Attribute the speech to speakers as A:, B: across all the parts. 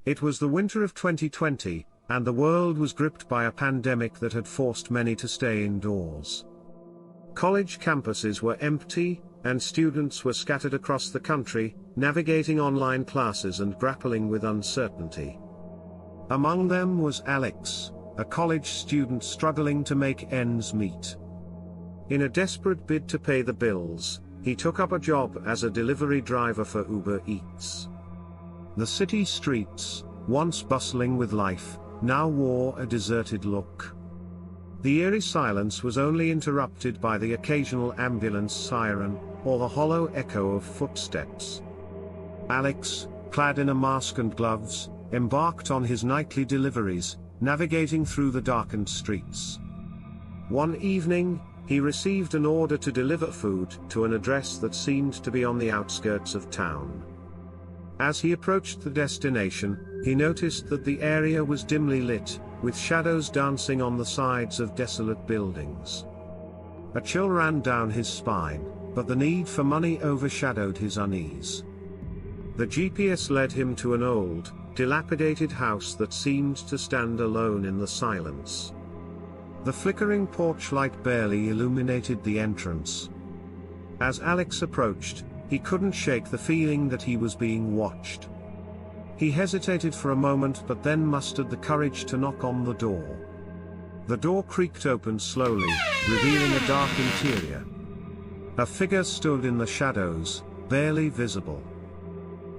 A: It was the winter of 2020, and the world was gripped by a pandemic that had forced many to stay indoors. College campuses were empty, and students were scattered across the country, navigating online classes and grappling with uncertainty. Among them was Alex, a college student struggling to make ends meet. In a desperate bid to pay the bills, he took up a job as a delivery driver for Uber Eats. The city streets, once bustling with life, now wore a deserted look. The eerie silence was only interrupted by the occasional ambulance siren, or the hollow echo of footsteps. Alex, clad in a mask and gloves, embarked on his nightly deliveries, navigating through the darkened streets. One evening, he received an order to deliver food to an address that seemed to be on the outskirts of town. As he approached the destination, he noticed that the area was dimly lit, with shadows dancing on the sides of desolate buildings. A chill ran down his spine, but the need for money overshadowed his unease. The GPS led him to an old, dilapidated house that seemed to stand alone in the silence. The flickering porch light barely illuminated the entrance. As Alex approached, he couldn't shake the feeling that he was being watched. He hesitated for a moment but then mustered the courage to knock on the door. The door creaked open slowly, revealing a dark interior. A figure stood in the shadows, barely visible.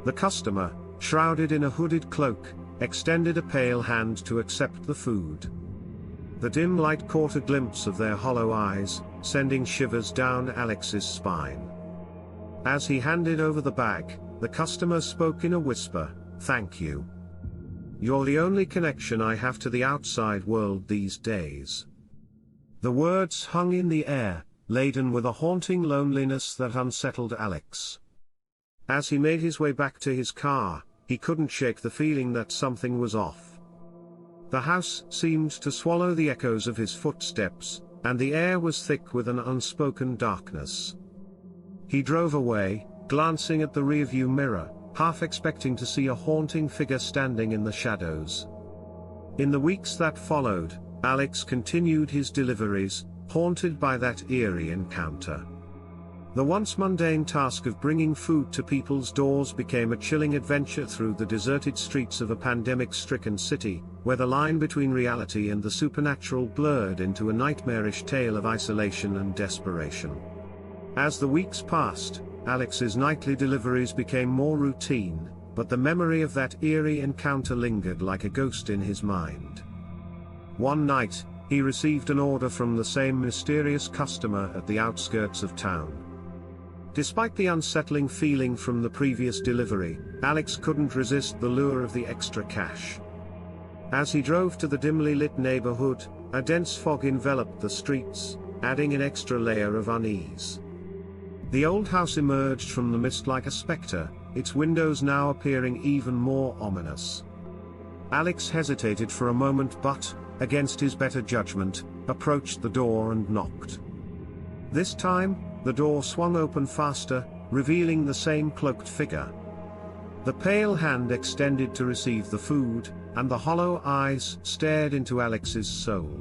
A: The customer, shrouded in a hooded cloak, extended a pale hand to accept the food. The dim light caught a glimpse of their hollow eyes, sending shivers down Alex's spine. As he handed over the bag, the customer spoke in a whisper, "Thank you. You're the only connection I have to the outside world these days." The words hung in the air, laden with a haunting loneliness that unsettled Alex. As he made his way back to his car, he couldn't shake the feeling that something was off. The house seemed to swallow the echoes of his footsteps, and the air was thick with an unspoken darkness. He drove away, glancing at the rearview mirror, half expecting to see a haunting figure standing in the shadows. In the weeks that followed, Alex continued his deliveries, haunted by that eerie encounter. The once mundane task of bringing food to people's doors became a chilling adventure through the deserted streets of a pandemic-stricken city, where the line between reality and the supernatural blurred into a nightmarish tale of isolation and desperation. As the weeks passed, Alex's nightly deliveries became more routine, but the memory of that eerie encounter lingered like a ghost in his mind. One night, he received an order from the same mysterious customer at the outskirts of town. Despite the unsettling feeling from the previous delivery, Alex couldn't resist the lure of the extra cash. As he drove to the dimly lit neighborhood, a dense fog enveloped the streets, adding an extra layer of unease. The old house emerged from the mist like a specter, its windows now appearing even more ominous. Alex hesitated for a moment but, against his better judgment, approached the door and knocked. This time, the door swung open faster, revealing the same cloaked figure. The pale hand extended to receive the food, and the hollow eyes stared into Alex's soul.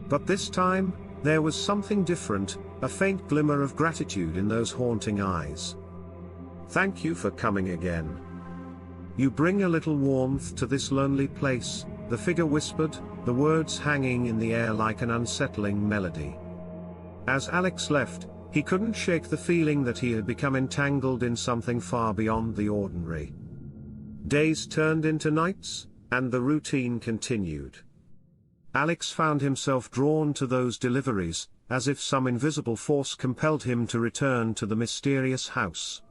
A: But this time, there was something different, a faint glimmer of gratitude in those haunting eyes. "Thank you for coming again. You bring a little warmth to this lonely place," the figure whispered, the words hanging in the air like an unsettling melody. As Alex left, he couldn't shake the feeling that he had become entangled in something far beyond the ordinary. Days turned into nights, and the routine continued. Alex found himself drawn to those deliveries, as if some invisible force compelled him to return to the mysterious house.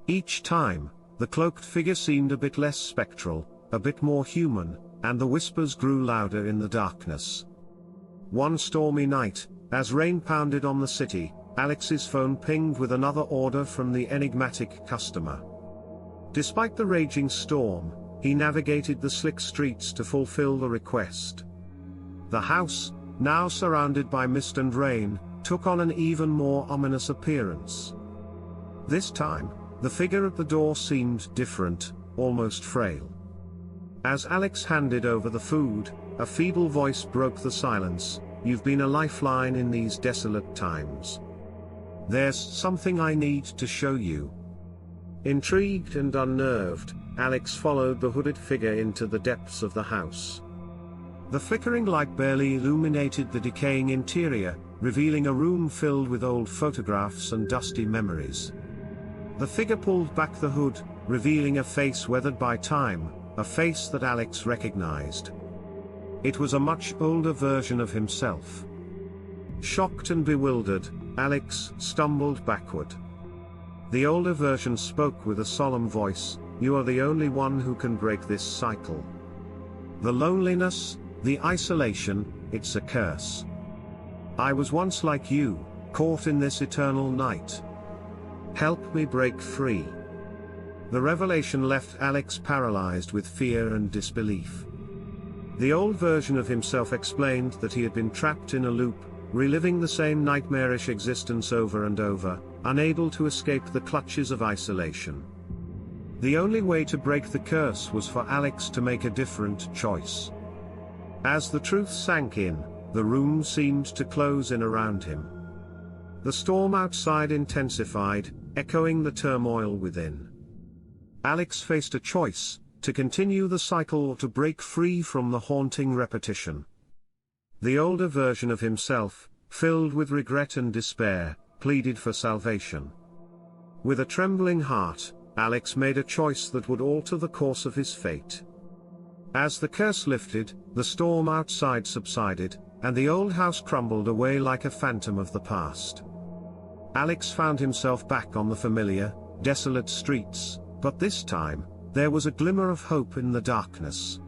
A: Each time, the cloaked figure seemed a bit less spectral, a bit more human, and the whispers grew louder in the darkness. One stormy night, as rain pounded on the city, Alex's phone pinged with another order from the enigmatic customer. Despite the raging storm, he navigated the slick streets to fulfill the request. The house, now surrounded by mist and rain, took on an even more ominous appearance. This time, the figure at the door seemed different, almost frail. As Alex handed over the food, a feeble voice broke the silence. "You've been a lifeline in these desolate times. There's something I need to show you." Intrigued and unnerved, Alex followed the hooded figure into the depths of the house. The flickering light barely illuminated the decaying interior, revealing a room filled with old photographs and dusty memories. The figure pulled back the hood, revealing a face weathered by time, a face that Alex recognized. It was a much older version of himself. Shocked and bewildered, Alex stumbled backward. The older version spoke with a solemn voice, "You are the only one who can break this cycle. The loneliness, the isolation, it's a curse. I was once like you, caught in this eternal night. Help me break free." The revelation left Alex paralyzed with fear and disbelief. The old version of himself explained that he had been trapped in a loop, reliving the same nightmarish existence over and over, unable to escape the clutches of isolation. The only way to break the curse was for Alex to make a different choice. As the truth sank in, the room seemed to close in around him. The storm outside intensified, echoing the turmoil within. Alex faced a choice: to continue the cycle or to break free from the haunting repetition. The older version of himself, filled with regret and despair, pleaded for salvation. With a trembling heart, Alex made a choice that would alter the course of his fate. As the curse lifted, the storm outside subsided, and the old house crumbled away like a phantom of the past. Alex found himself back on the familiar, desolate streets, but this time, there was a glimmer of hope in the darkness.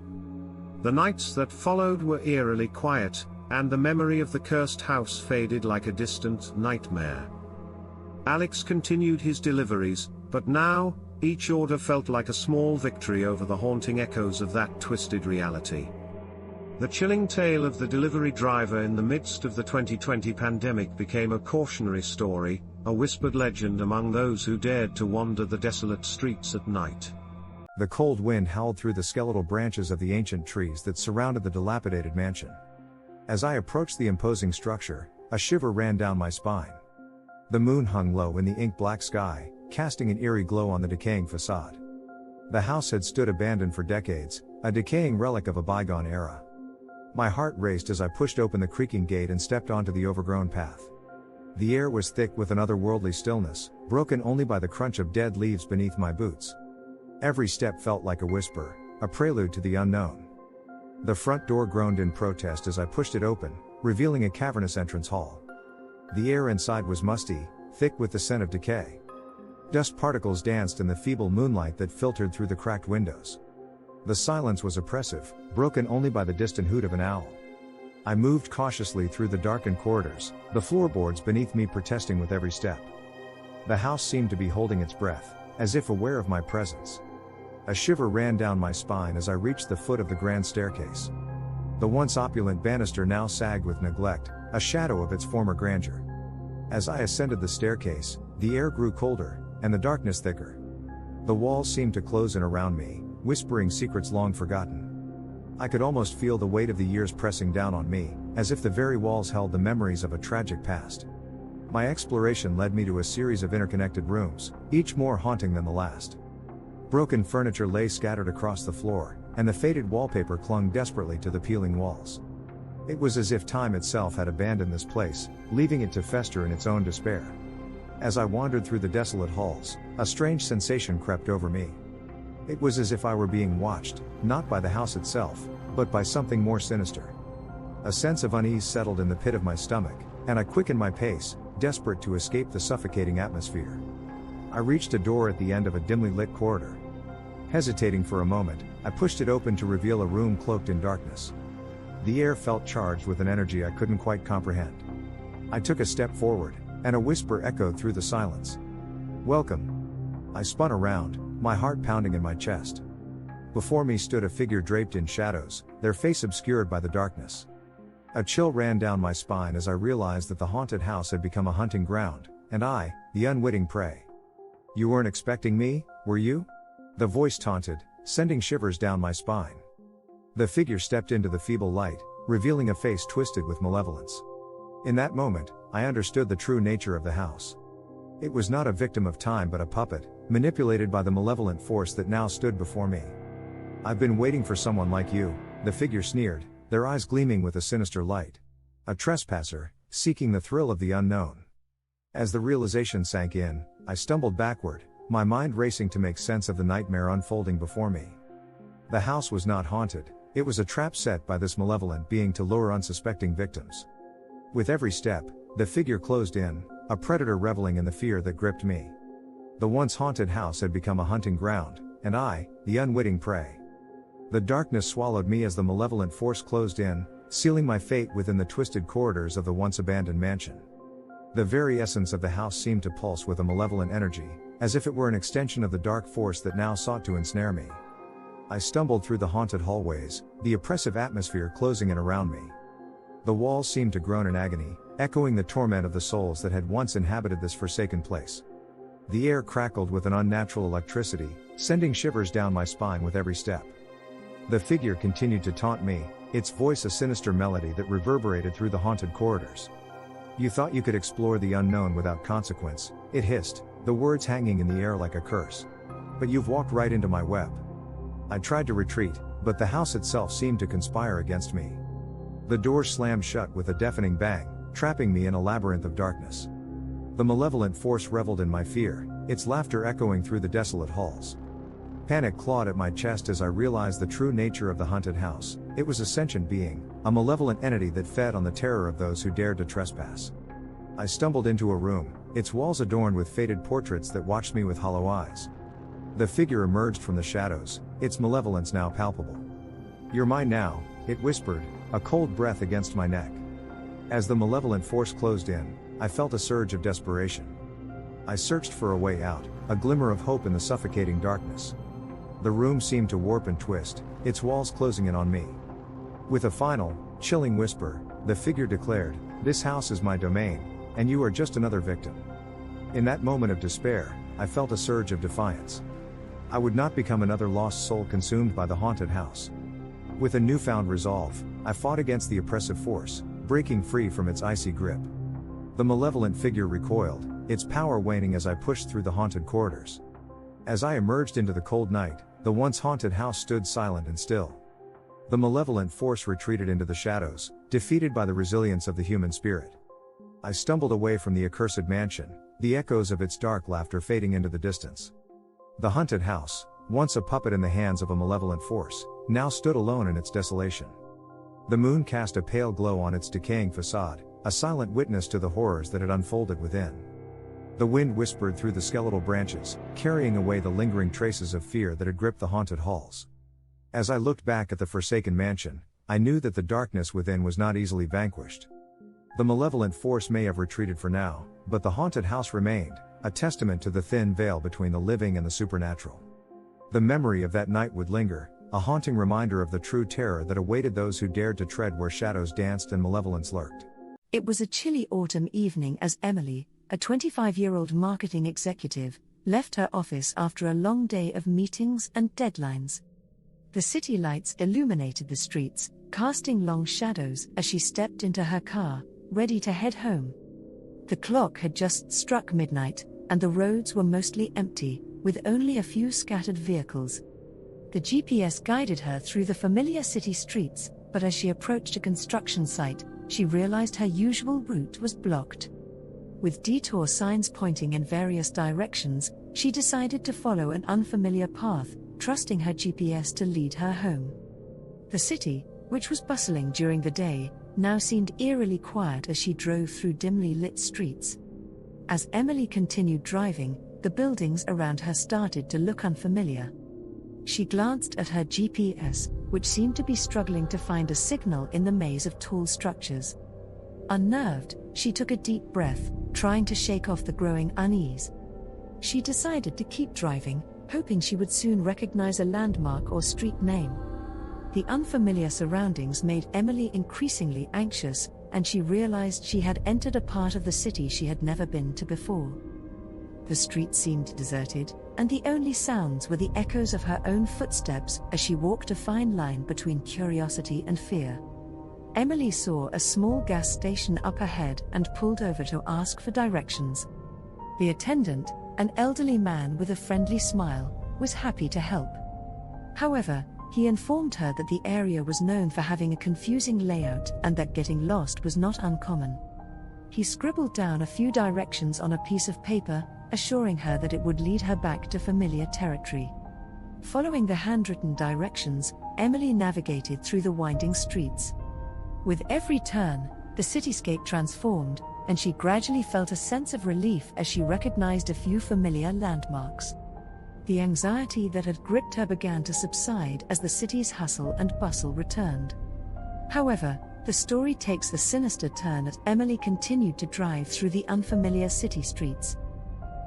A: The nights that followed were eerily quiet, and the memory of the cursed house faded like a distant nightmare. Alex continued his deliveries, but now, each order felt like a small victory over the haunting echoes of that twisted reality. The chilling tale of the delivery driver in the midst of the 2020 pandemic became a cautionary story, a whispered legend among those who dared to wander the desolate streets at night.
B: The cold wind howled through the skeletal branches of the ancient trees that surrounded the dilapidated mansion. As I approached the imposing structure, a shiver ran down my spine. The moon hung low in the ink-black sky, casting an eerie glow on the decaying facade. The house had stood abandoned for decades, a decaying relic of a bygone era. My heart raced as I pushed open the creaking gate and stepped onto the overgrown path. The air was thick with an otherworldly stillness, broken only by the crunch of dead leaves beneath my boots. Every step felt like a whisper, a prelude to the unknown. The front door groaned in protest as I pushed it open, revealing a cavernous entrance hall. The air inside was musty, thick with the scent of decay. Dust particles danced in the feeble moonlight that filtered through the cracked windows. The silence was oppressive, broken only by the distant hoot of an owl. I moved cautiously through the darkened corridors, the floorboards beneath me protesting with every step. The house seemed to be holding its breath, as if aware of my presence. A shiver ran down my spine as I reached the foot of the grand staircase. The once opulent banister now sagged with neglect, a shadow of its former grandeur. As I ascended the staircase, the air grew colder, and the darkness thicker. The walls seemed to close in around me, whispering secrets long forgotten. I could almost feel the weight of the years pressing down on me, as if the very walls held the memories of a tragic past. My exploration led me to a series of interconnected rooms, each more haunting than the last. Broken furniture lay scattered across the floor, and the faded wallpaper clung desperately to the peeling walls. It was as if time itself had abandoned this place, leaving it to fester in its own despair. As I wandered through the desolate halls, a strange sensation crept over me. It was as if I were being watched, not by the house itself, but by something more sinister. A sense of unease settled in the pit of my stomach, and I quickened my pace, desperate to escape the suffocating atmosphere. I reached a door at the end of a dimly lit corridor. Hesitating for a moment, I pushed it open to reveal a room cloaked in darkness. The air felt charged with an energy I couldn't quite comprehend. I took a step forward, and a whisper echoed through the silence. "Welcome." I spun around, my heart pounding in my chest. Before me stood a figure draped in shadows, their face obscured by the darkness. A chill ran down my spine as I realized that the haunted house had become a hunting ground, and I, the unwitting prey. "You weren't expecting me, were you?" The voice taunted, sending shivers down my spine. The figure stepped into the feeble light, revealing a face twisted with malevolence. In that moment, I understood the true nature of the house. It was not a victim of time but a puppet, manipulated by the malevolent force that now stood before me. "I've been waiting for someone like you," the figure sneered, their eyes gleaming with a sinister light. "A trespasser, seeking the thrill of the unknown." As the realization sank in, I stumbled backward, my mind racing to make sense of the nightmare unfolding before me. The house was not haunted, it was a trap set by this malevolent being to lure unsuspecting victims. With every step, the figure closed in, a predator reveling in the fear that gripped me. The once haunted house had become a hunting ground, and I, the unwitting prey. The darkness swallowed me as the malevolent force closed in, sealing my fate within the twisted corridors of the once abandoned mansion. The very essence of the house seemed to pulse with a malevolent energy, as if it were an extension of the dark force that now sought to ensnare me. I stumbled through the haunted hallways, the oppressive atmosphere closing in around me. The walls seemed to groan in agony, echoing the torment of the souls that had once inhabited this forsaken place. The air crackled with an unnatural electricity, sending shivers down my spine with every step. The figure continued to taunt me, its voice a sinister melody that reverberated through the haunted corridors. "You thought you could explore the unknown without consequence," it hissed, the words hanging in the air like a curse. "But you've walked right into my web." I tried to retreat, but the house itself seemed to conspire against me. The door slammed shut with a deafening bang, trapping me in a labyrinth of darkness. The malevolent force reveled in my fear, its laughter echoing through the desolate halls. Panic clawed at my chest as I realized the true nature of the haunted house. It was a sentient being, a malevolent entity that fed on the terror of those who dared to trespass. I stumbled into a room, its walls adorned with faded portraits that watched me with hollow eyes. The figure emerged from the shadows, its malevolence now palpable. "You're mine now," it whispered, a cold breath against my neck. As the malevolent force closed in, I felt a surge of desperation. I searched for a way out, a glimmer of hope in the suffocating darkness. The room seemed to warp and twist, its walls closing in on me. With a final, chilling whisper, the figure declared, "This house is my domain, and you are just another victim." In that moment of despair, I felt a surge of defiance. I would not become another lost soul consumed by the haunted house. With a newfound resolve, I fought against the oppressive force, breaking free from its icy grip. The malevolent figure recoiled, its power waning as I pushed through the haunted corridors. As I emerged into the cold night, the once haunted house stood silent and still. The malevolent force retreated into the shadows, defeated by the resilience of the human spirit. I stumbled away from the accursed mansion, the echoes of its dark laughter fading into the distance. The haunted house, once a puppet in the hands of a malevolent force, now stood alone in its desolation. The moon cast a pale glow on its decaying facade, a silent witness to the horrors that had unfolded within. The wind whispered through the skeletal branches, carrying away the lingering traces of fear that had gripped the haunted halls. As I looked back at the forsaken mansion, I knew that the darkness within was not easily vanquished. The malevolent force may have retreated for now, but the haunted house remained, a testament to the thin veil between the living and the supernatural. The memory of that night would linger, a haunting reminder of the true terror that awaited those who dared to tread where shadows danced and malevolence lurked.
C: It was a chilly autumn evening as Emily, a 25-year-old marketing executive, left her office after a long day of meetings and deadlines. The city lights illuminated the streets, casting long shadows as she stepped into her car, ready to head home. The clock had just struck midnight, and the roads were mostly empty, with only a few scattered vehicles. The GPS guided her through the familiar city streets, but as she approached a construction site, she realized her usual route was blocked. With detour signs pointing in various directions, she decided to follow an unfamiliar path, trusting her GPS to lead her home. The city, which was bustling during the day, now seemed eerily quiet as she drove through dimly lit streets. As Emily continued driving, the buildings around her started to look unfamiliar. She glanced at her GPS, which seemed to be struggling to find a signal in the maze of tall structures. Unnerved, she took a deep breath, trying to shake off the growing unease. She decided to keep driving, hoping she would soon recognize a landmark or street name. The unfamiliar surroundings made Emily increasingly anxious, and she realized she had entered a part of the city she had never been to before. The street seemed deserted, and the only sounds were the echoes of her own footsteps as she walked a fine line between curiosity and fear. Emily saw a small gas station up ahead and pulled over to ask for directions. The attendant, an elderly man with a friendly smile, was happy to help. However, he informed her that the area was known for having a confusing layout and that getting lost was not uncommon. He scribbled down a few directions on a piece of paper, assuring her that it would lead her back to familiar territory. Following the handwritten directions, Emily navigated through the winding streets. With every turn, the cityscape transformed, and she gradually felt a sense of relief as she recognized a few familiar landmarks. The anxiety that had gripped her began to subside as the city's hustle and bustle returned. However, the story takes a sinister turn as Emily continued to drive through the unfamiliar city streets.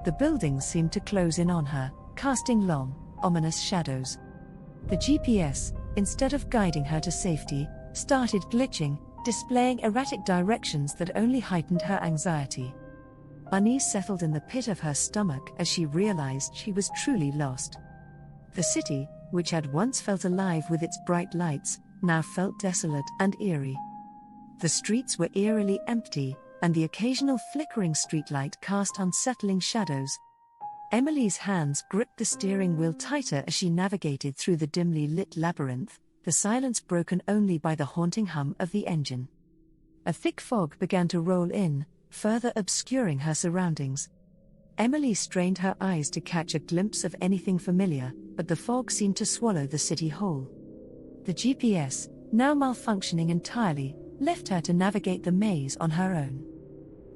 C: The buildings seemed to close in on her, casting long, ominous shadows. The GPS, instead of guiding her to safety, started glitching, displaying erratic directions that only heightened her anxiety. Unease settled in the pit of her stomach as she realized she was truly lost. The city, which had once felt alive with its bright lights, now felt desolate and eerie. The streets were eerily empty, and the occasional flickering streetlight cast unsettling shadows. Emily's hands gripped the steering wheel tighter as she navigated through the dimly lit labyrinth, the silence broken only by the haunting hum of the engine. A thick fog began to roll in, further obscuring her surroundings. Emily strained her eyes to catch a glimpse of anything familiar, but the fog seemed to swallow the city whole. The GPS, now malfunctioning entirely, left her to navigate the maze on her own.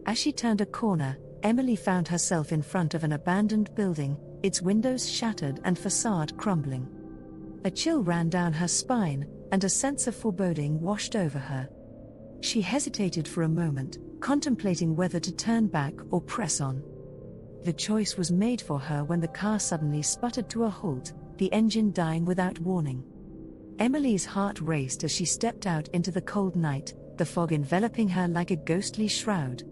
C: As she turned a corner, Emily found herself in front of an abandoned building, its windows shattered and facade crumbling. A chill ran down her spine, and a sense of foreboding washed over her. She hesitated for a moment, contemplating whether to turn back or press on. The choice was made for her when the car suddenly sputtered to a halt, the engine dying without warning. Emily's heart raced as she stepped out into the cold night, the fog enveloping her like a ghostly shroud.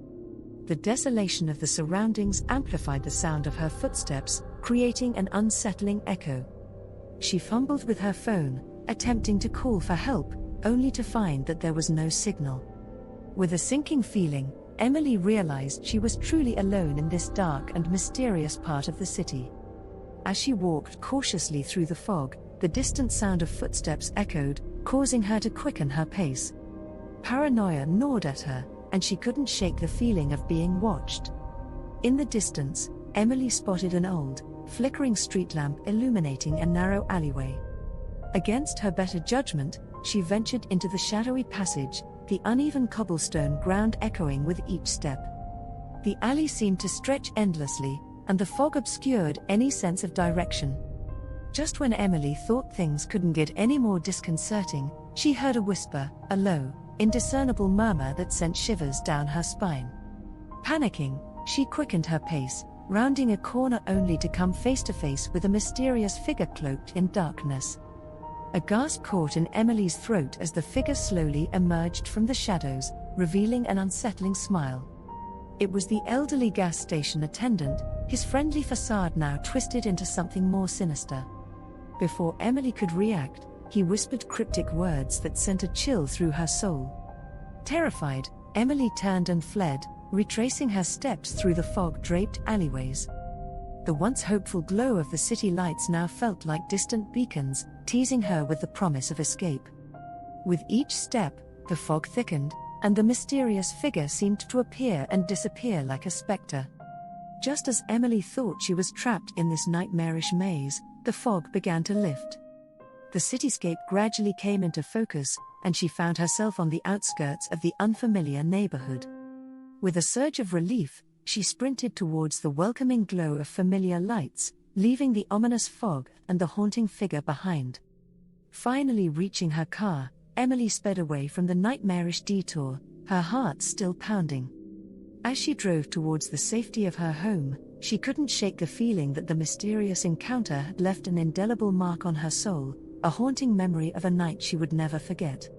C: The desolation of the surroundings amplified the sound of her footsteps, creating an unsettling echo. She fumbled with her phone, attempting to call for help, only to find that there was no signal. With a sinking feeling, Emily realized she was truly alone in this dark and mysterious part of the city. As she walked cautiously through the fog, the distant sound of footsteps echoed, causing her to quicken her pace. Paranoia gnawed at her, and she couldn't shake the feeling of being watched. In the distance, Emily spotted an old, flickering street lamp illuminating a narrow alleyway. Against her better judgment, she ventured into the shadowy passage, the uneven cobblestone ground echoing with each step. The alley seemed to stretch endlessly, and the fog obscured any sense of direction. Just when Emily thought things couldn't get any more disconcerting, she heard a whisper, a low, indiscernible murmur that sent shivers down her spine. Panicking, she quickened her pace, rounding a corner only to come face to face with a mysterious figure cloaked in darkness. A gasp caught in Emily's throat as the figure slowly emerged from the shadows, revealing an unsettling smile. It was the elderly gas station attendant, his friendly facade now twisted into something more sinister. Before Emily could react, he whispered cryptic words that sent a chill through her soul. Terrified, Emily turned and fled, retracing her steps through the fog-draped alleyways. The once hopeful glow of the city lights now felt like distant beacons, teasing her with the promise of escape. With each step, the fog thickened, and the mysterious figure seemed to appear and disappear like a specter. Just as Emily thought she was trapped in this nightmarish maze, the fog began to lift. The cityscape gradually came into focus, and she found herself on the outskirts of the unfamiliar neighborhood. With a surge of relief, she sprinted towards the welcoming glow of familiar lights, leaving the ominous fog and the haunting figure behind. Finally reaching her car, Emily sped away from the nightmarish detour, her heart still pounding. As she drove towards the safety of her home, she couldn't shake the feeling that the mysterious encounter had left an indelible mark on her soul, a haunting memory of a night she would never forget.